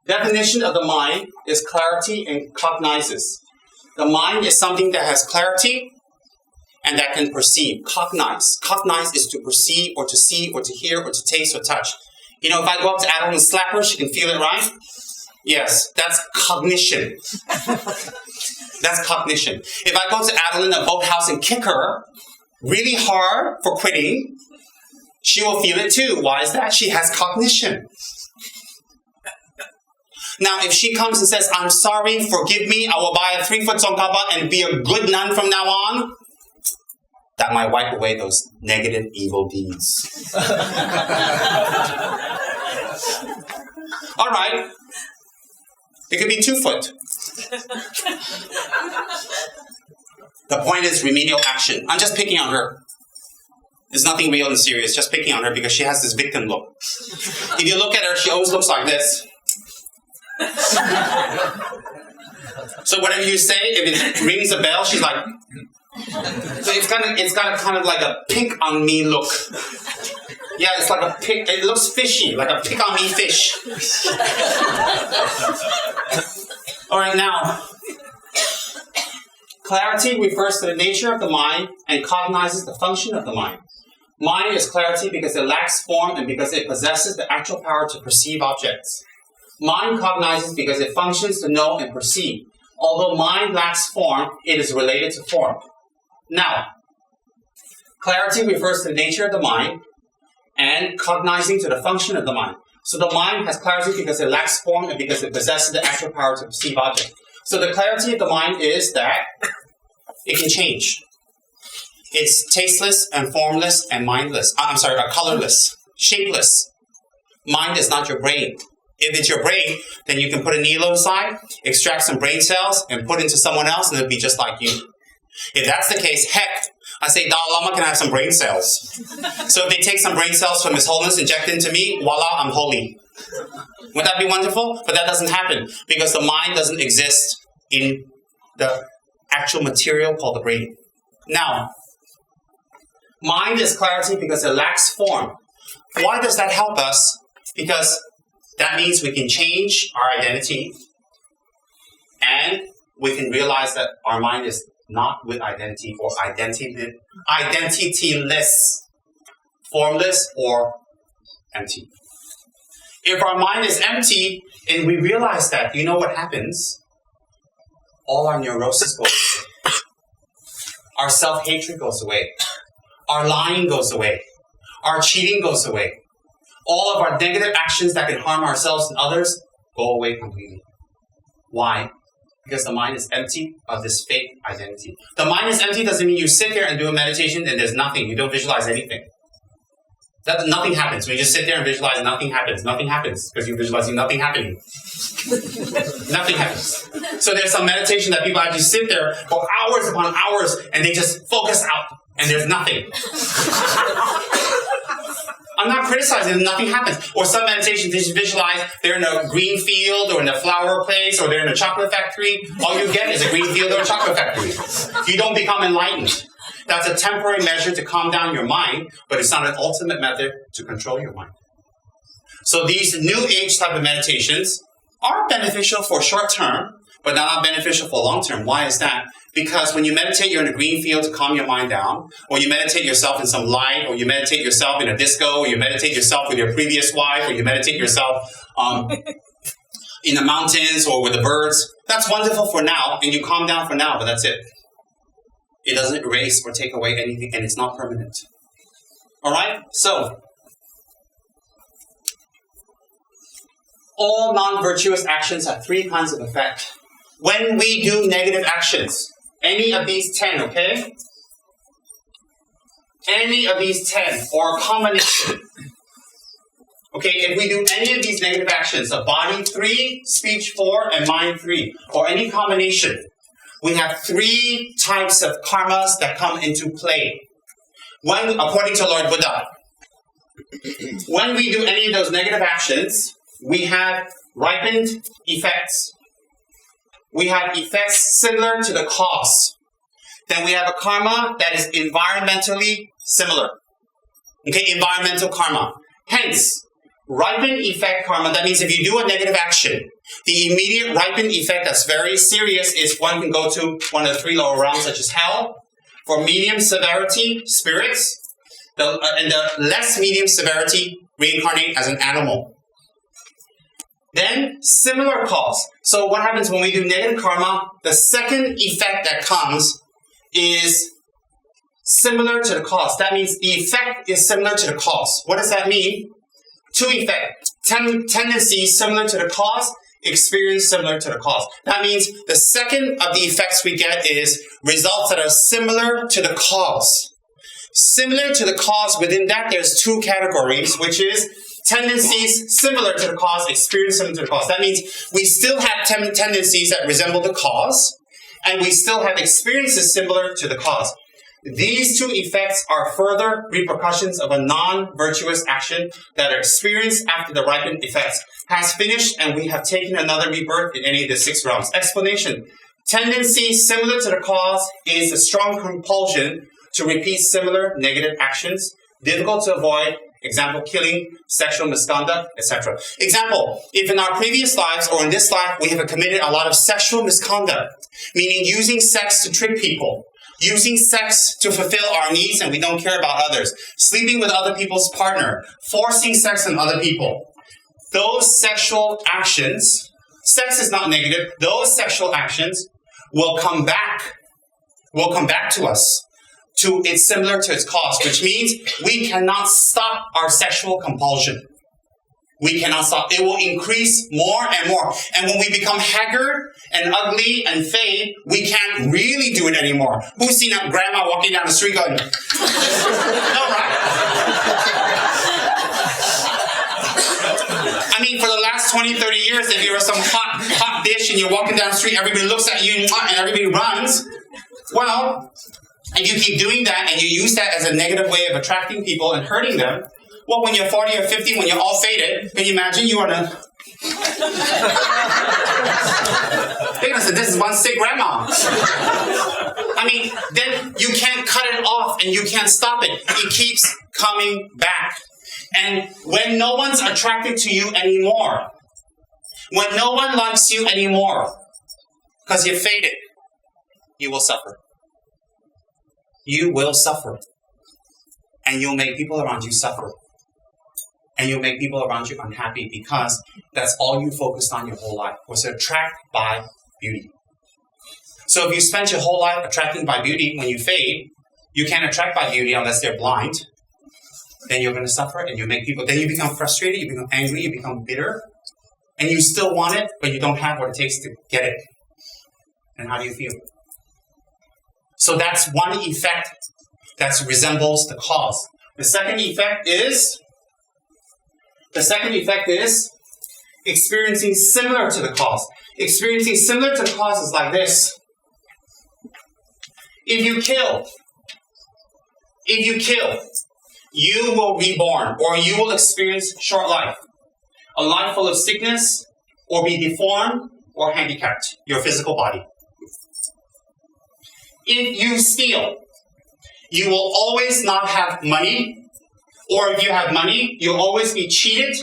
definition of the mind is clarity and cognizes. The mind is something that has clarity and that can perceive. Cognize. Cognize is to perceive or to see or to hear or to taste or touch. You know, if I go up to Adeline and slap her, she can feel it, right? Yes, that's cognition. That's cognition. If I go to Adeline in a boathouse and kick her really hard for quitting, she will feel it too. Why is that? She has cognition. Now, if she comes and says, I'm sorry, forgive me, I will buy a 3-foot Tsongkhapa and be a good nun from now on, that might wipe away those negative, evil deeds. All right. It could be 2 foot. The point is remedial action. I'm just picking on her. There's nothing real and serious, just picking on her because she has this victim look. If you look at her, she always looks like this. So whatever you say, if it rings a bell, she's like... So it's got a kind of like a pick on me look. Yeah, it's like a pick. It looks fishy, like a pick on me fish. All right, now, clarity refers to the nature of the mind and cognizes the function of the mind. Mind is clarity because it lacks form and because it possesses the actual power to perceive objects. Mind cognizes because it functions to know and perceive. Although mind lacks form, it is related to form. Now, clarity refers to the nature of the mind and cognizing to the function of the mind. So the mind has clarity because it lacks form and because it possesses the actual power to perceive objects. So the clarity of the mind is that it can change. It's tasteless and formless and mindless. Colorless, shapeless. Mind is not your brain. If it's your brain, then you can put a needle inside, extract some brain cells, and put it into someone else, and it'll be just like you. If that's the case, heck, I say Dalai Lama can have some brain cells. So if they take some brain cells from His Holiness, inject it into me, voila, I'm holy. Would that be wonderful? But that doesn't happen because the mind doesn't exist in the actual material called the brain. Now, mind is clarity because it lacks form. Why does that help us? Because that means we can change our identity and we can realize that our mind is not with identity or identityless, formless or empty. If our mind is empty and we realize that, you know what happens? All our neuroses go away. Our self-hatred goes away. Our lying goes away. Our cheating goes away. All of our negative actions that can harm ourselves and others go away completely. Why? Because the mind is empty of this fake identity. The mind is empty doesn't mean you sit there and do a meditation and there's nothing. You don't visualize anything. Nothing happens. When you just sit there and visualize, nothing happens. Nothing happens because you're visualizing nothing happening. Nothing happens. So there's some meditation that people actually sit there for hours upon hours and they just focus out and there's nothing. I'm not criticizing, nothing happens. Or some meditations, they just visualize they're in a green field or in a flower place or they're in a chocolate factory. All you get is a green field or a chocolate factory. You don't become enlightened. That's a temporary measure to calm down your mind, but it's not an ultimate method to control your mind. So these new age type of meditations are beneficial for short term, but they're not beneficial for long term. Why is that? Because when you meditate, you're in a green field to calm your mind down, or you meditate yourself in some light, or you meditate yourself in a disco, or you meditate yourself with your previous wife, or you meditate yourself in the mountains or with the birds. That's wonderful for now, and you calm down for now, but that's it. It doesn't erase or take away anything, and it's not permanent. All right? So, all non-virtuous actions have 3 kinds of effect. When we do negative actions, Any of these 10, okay? Any of these 10, or a combination. Okay, if we do any of these negative actions, of body 3, speech 4, and mind 3, or any combination, we have 3 types of karmas that come into play. One, according to Lord Buddha, when we do any of those negative actions, we have ripened effects. We have effects similar to the cause. Then we have a karma that is environmentally similar. Okay, environmental karma. Hence, ripened effect karma, that means if you do a negative action, the immediate ripened effect that's very serious is one can go to one of the 3 lower realms, such as hell. For medium severity, spirits. And the less medium severity, reincarnate as an animal. Then, similar cause. So what happens when we do negative karma? The second effect that comes is similar to the cause. That means the effect is similar to the cause. What does that mean? 2 effects. Tendencies similar to the cause, experience similar to the cause. That means the second of the effects we get is results that are similar to the cause. Similar to the cause, within that there's 2 categories, which is tendencies similar to the cause, experience similar to the cause. That means we still have tendencies that resemble the cause, and we still have experiences similar to the cause. These 2 effects are further repercussions of a non-virtuous action that are experienced after the ripened effects has finished, and we have taken another rebirth in any of the 6 realms. Explanation. Tendency similar to the cause is a strong compulsion to repeat similar negative actions, difficult to avoid, example, killing, sexual misconduct, etc. Example, if in our previous lives or in this life we have committed a lot of sexual misconduct, meaning using sex to trick people, using sex to fulfill our needs and we don't care about others, sleeping with other people's partner, forcing sex on other people, those sexual actions, sex is not negative, those sexual actions will come back to us. It's similar to its cause, which means we cannot stop our sexual compulsion. We cannot stop. It will increase more and more. And when we become haggard and ugly and fade, we can't really do it anymore. Who's seen a grandma walking down the street going, no, right? I mean, for the last 20, 30 years, if you're some hot dish and you're walking down the street, everybody looks at you and everybody runs. Well, and you keep doing that and you use that as a negative way of attracting people and hurting them, well, when you're 40 or 50, when you're all faded, can you imagine you are they're going to say, this is one sick grandma. I mean, then you can't cut it off and you can't stop it. It keeps coming back. And when no one's attracted to you anymore, when no one likes you anymore, because you're faded, you will suffer. You will suffer. And you'll make people around you suffer. And you'll make people around you unhappy because that's all you focused on your whole life, was to attract by beauty. So if you spend your whole life attracting by beauty, when you fade, you can't attract by beauty unless they're blind. Then you're going to suffer and you make people, then you become frustrated, you become angry, you become bitter. And you still want it, but you don't have what it takes to get it. And how do you feel? So that's one effect that resembles the cause. The second effect is experiencing similar to the cause. Experiencing similar to the cause is like this. If you kill, you will be born, or you will experience short life. A life full of sickness, or be deformed, or handicapped, your physical body. If you steal, you will always not have money, or if you have money, you'll always be cheated,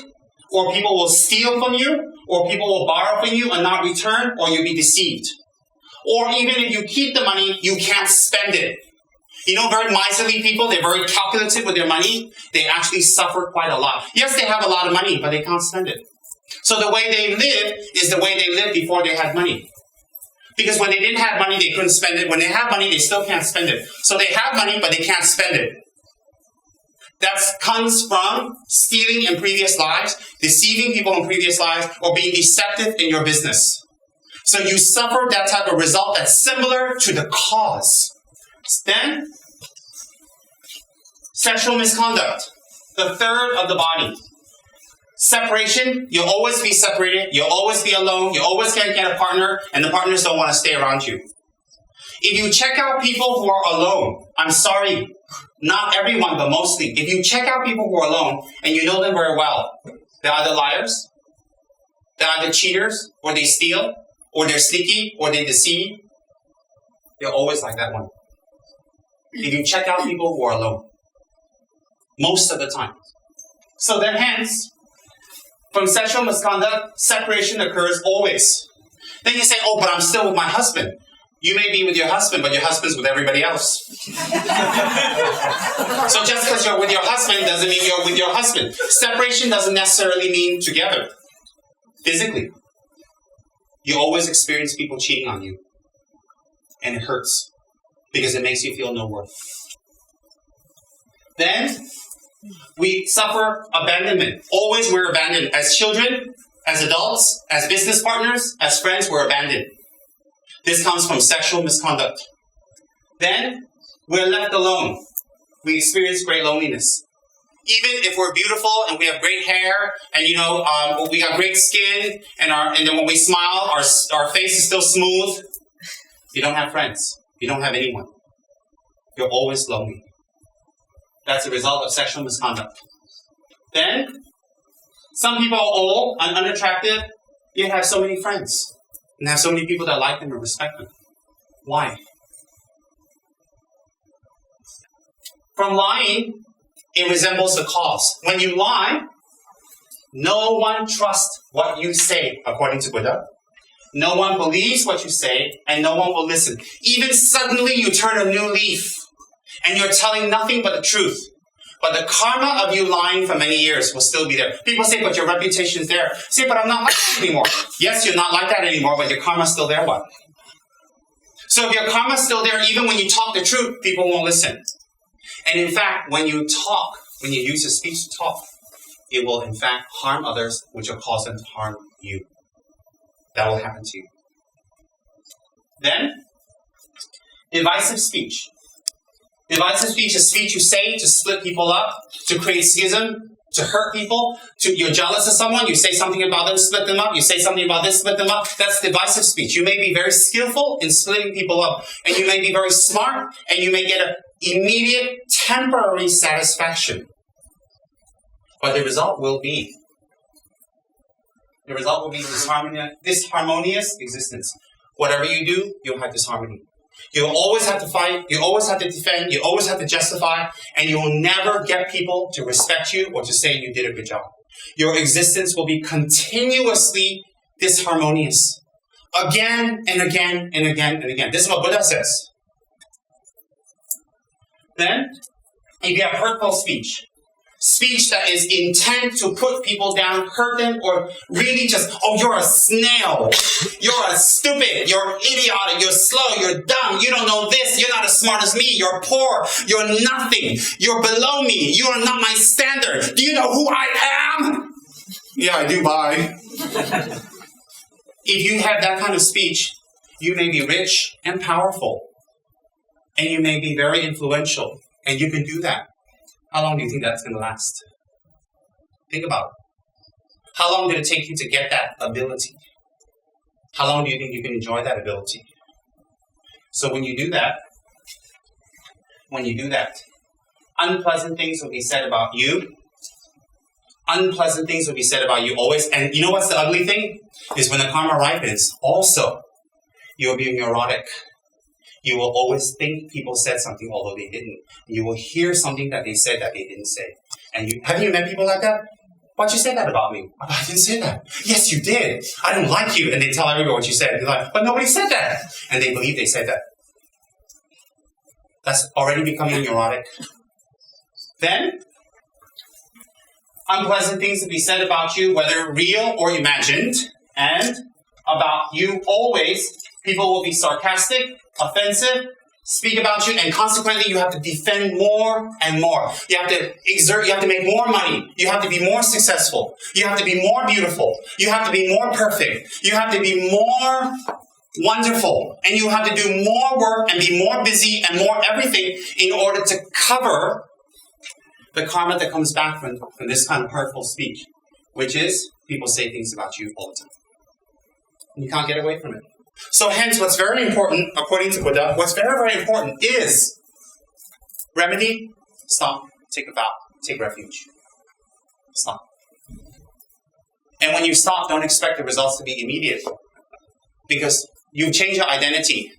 or people will steal from you, or people will borrow from you and not return, or you'll be deceived. Or even if you keep the money, you can't spend it. You know, very miserly people, they're very calculative with their money. They actually suffer quite a lot. Yes, they have a lot of money, but they can't spend it. So the way they live is the way they lived before they had money. Because when they didn't have money, they couldn't spend it. When they have money, they still can't spend it. So they have money, but they can't spend it. That comes from stealing in previous lives, deceiving people in previous lives, or being deceptive in your business. So you suffer that type of result that's similar to the cause. Then, sexual misconduct, the third of the body. Separation, you'll always be separated, you'll always be alone, you always can't get a partner, and the partners don't want to stay around you. If you check out people who are alone, I'm sorry, not everyone, but mostly, if you check out people who are alone, and you know them very well, they're either liars, they're either cheaters, or they steal, or they're sneaky, or they deceive. They're always like that one. If you check out people who are alone, most of the time. So then hence, from sexual misconduct, separation occurs always. Then you say, oh, but I'm still with my husband. You may be with your husband, but your husband's with everybody else. So just because you're with your husband doesn't mean you're with your husband. Separation doesn't necessarily mean together. Physically. You always experience people cheating on you. And it hurts. Because it makes you feel no worth. Then, we suffer abandonment. Always we're abandoned. As children, as adults, as business partners, as friends, we're abandoned. This comes from sexual misconduct. Then, we're left alone. We experience great loneliness. Even if we're beautiful and we have great hair and we got great skin and then when we smile, our face is still smooth, you don't have friends. You don't have anyone. You're always lonely. That's a result of sexual misconduct. Then, some people are old and unattractive, yet have so many friends. And have so many people that like them and respect them. Why? From lying, it resembles the cause. When you lie, no one trusts what you say, according to Buddha. No one believes what you say, and no one will listen. Even suddenly you turn a new leaf, and you're telling nothing but the truth. But the karma of you lying for many years will still be there. People say, but your reputation is there. Say, but I'm not like that anymore. Yes, you're not like that anymore, but your karma's still there, what? So if your karma's still there, even when you talk the truth, people won't listen. And in fact, when you talk, when you use your speech to talk, it will in fact harm others, which will cause them to harm you. That will happen to you. Then, divisive speech. Divisive speech is speech you say to split people up, to create schism, to hurt people. You're jealous of someone, you say something about them, split them up. You say something about this, split them up. That's divisive speech. You may be very skillful in splitting people up, and you may be very smart, and you may get an immediate, temporary satisfaction. But the result will be disharmonious existence. Whatever you do, you'll have disharmony. You'll always have to fight, you always have to defend, you always have to justify, and you will never get people to respect you or to say you did a good job. Your existence will be continuously disharmonious. Again and again and again and again. This is what Buddha says. Then, if you have hurtful speech, speech that is intent to put people down, hurt them, or really just, oh, you're a snail, you're a stupid, you're idiotic, you're slow, you're dumb, you don't know this, you're not as smart as me, you're poor, you're nothing, you're below me, you are not my standard. Do you know who I am? Yeah, I do, bye. If you have that kind of speech, you may be rich and powerful, and you may be very influential, and you can do that. How long do you think that's going to last? Think about it. How long did it take you to get that ability? How long do you think you can enjoy that ability? So when you do that, unpleasant things will be said about you. Unpleasant things will be said about you always. And you know what's the ugly thing? Is when the karma ripens, also, you'll be neurotic. You will always think people said something although they didn't. You will hear something that they said that they didn't say. And haven't you met people like that? Why'd you say that about me? Oh, I didn't say that. Yes, you did. I don't like you. And they tell everyone what you said. They're like, but nobody said that. And they believe they said that. That's already becoming neurotic. Then, unpleasant things will be said about you, whether real or imagined. And about you always, people will be sarcastic, offensive, speak about you, and consequently you have to defend more and more. You have to exert, you have to make more money. You have to be more successful. You have to be more beautiful. You have to be more perfect. You have to be more wonderful. And you have to do more work and be more busy and more everything in order to cover the karma that comes back from this kind of hurtful speech, which is people say things about you all the time. And you can't get away from it. So hence, what's very important, according to Buddha, what's very, very important is remedy, stop, take a vow, take refuge. Stop. And when you stop, don't expect the results to be immediate. Because you've changed your identity.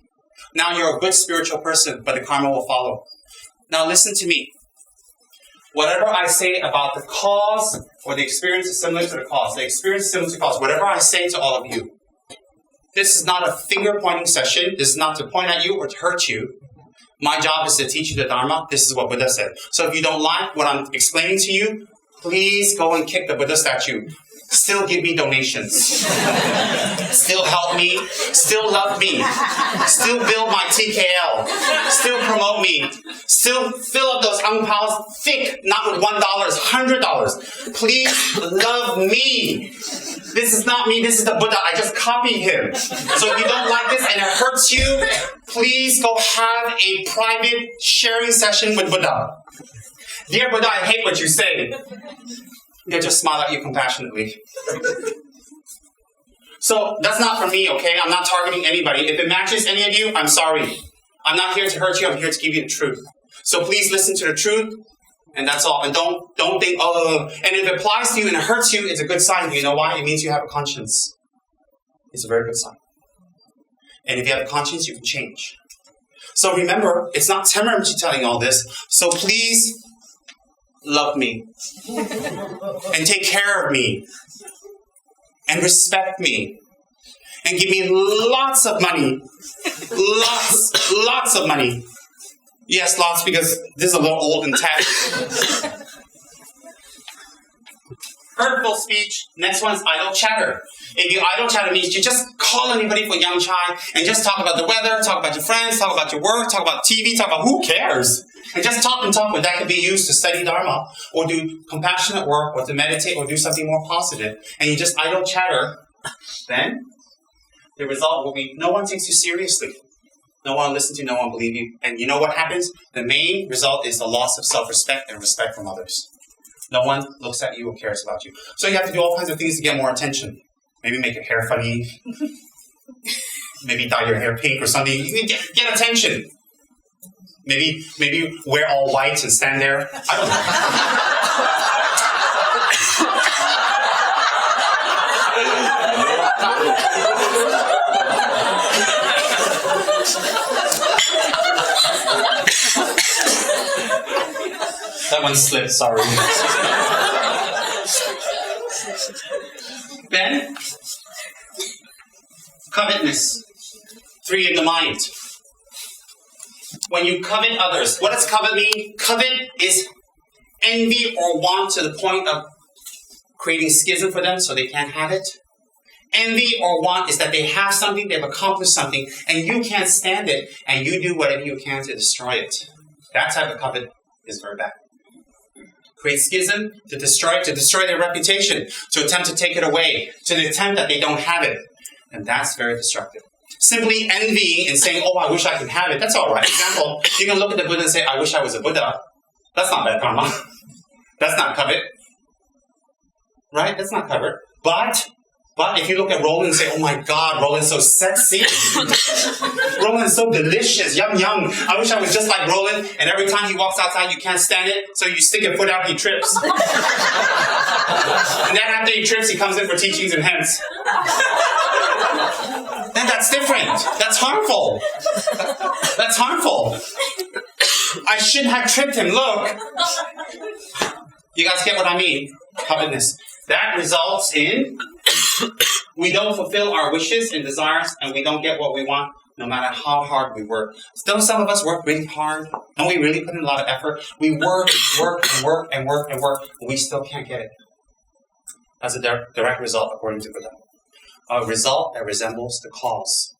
Now you're a good spiritual person, but the karma will follow. Now listen to me. Whatever I say about the cause or the experience is similar to the cause. The experience is similar to the cause. Whatever I say to all of you, this is not a finger-pointing session. This is not to point at you or to hurt you. My job is to teach you the Dharma. This is what Buddha said. So if you don't like what I'm explaining to you, please go and kick the Buddha statue. Still give me donations. Still help me. Still love me. Still build my TKL. Still promote me. Still fill up those ang paos thick, not with $1, $100. Please love me. This is not me. This is the Buddha. I just copied him. So if you don't like this and it hurts you, please go have a private sharing session with Buddha. Dear Buddha, I hate what you say. They'll just smile at you compassionately. So that's not for me, okay? I'm not targeting anybody. If it matches any of you, I'm sorry. I'm not here to hurt you. I'm here to give you the truth. So please listen to the truth, and that's all. And don't think, oh. And if it applies to you and it hurts you, it's a good sign. You know why? It means you have a conscience. It's a very good sign. And if you have a conscience, you can change. So remember, it's not Tsem Rinpoche telling you all this. So please love me and take care of me and respect me and give me lots of money. Lots of money. Yes, lots, because this is a little old and tacky. Hurtful speech. Next one's idle chatter. If you idle chatter means you just call anybody for yang chai and just talk about the weather, talk about your friends, talk about your work, talk about TV, talk about who cares. And just talk and talk, but that could be used to study Dharma or do compassionate work or to meditate or do something more positive. And you just idle chatter, then the result will be no one takes you seriously. No one will listen to you, no one will believe you. And you know what happens? The main result is the loss of self-respect and respect from others. No one looks at you or cares about you. So you have to do all kinds of things to get more attention. Maybe make your hair funny. Maybe dye your hair pink or something. You get attention. Maybe wear all white and stand there. I don't know. That one slipped, sorry. Then, covetousness. 3 in the mind. When you covet others, what does covet mean? Covet is envy or want to the point of creating schism for them so they can't have it. Envy or want is that they have something, they've accomplished something, and you can't stand it, and you do whatever you can to destroy it. That type of covet is very bad. Create schism, to destroy their reputation, to attempt to take it away, to the attempt that they don't have it. And that's very destructive. Simply envying and saying, oh, I wish I could have it, that's all right. Example, you can look at the Buddha and say, I wish I was a Buddha. That's not bad karma. That's not covet. Right? That's not covet. But if you look at Roland and say, oh my God, Roland's so sexy. Roland's so delicious, yum yum. I wish I was just like Roland, and every time he walks outside, you can't stand it, so you stick your foot out, he trips. And then after he trips, he comes in for teachings and hence. Then that's different. That's harmful. That's harmful. I shouldn't have tripped him, look. You guys get what I mean? Covetousness. That results in we don't fulfill our wishes and desires, and we don't get what we want, no matter how hard we work. Don't some of us work really hard? Don't we really put in a lot of effort? We work, and we still can't get it. That's a direct result, according to Buddha. A result that resembles the cause.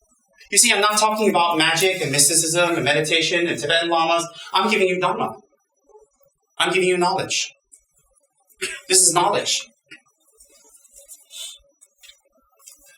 You see, I'm not talking about magic and mysticism and meditation and Tibetan lamas. I'm giving you Dharma. I'm giving you knowledge. This is knowledge.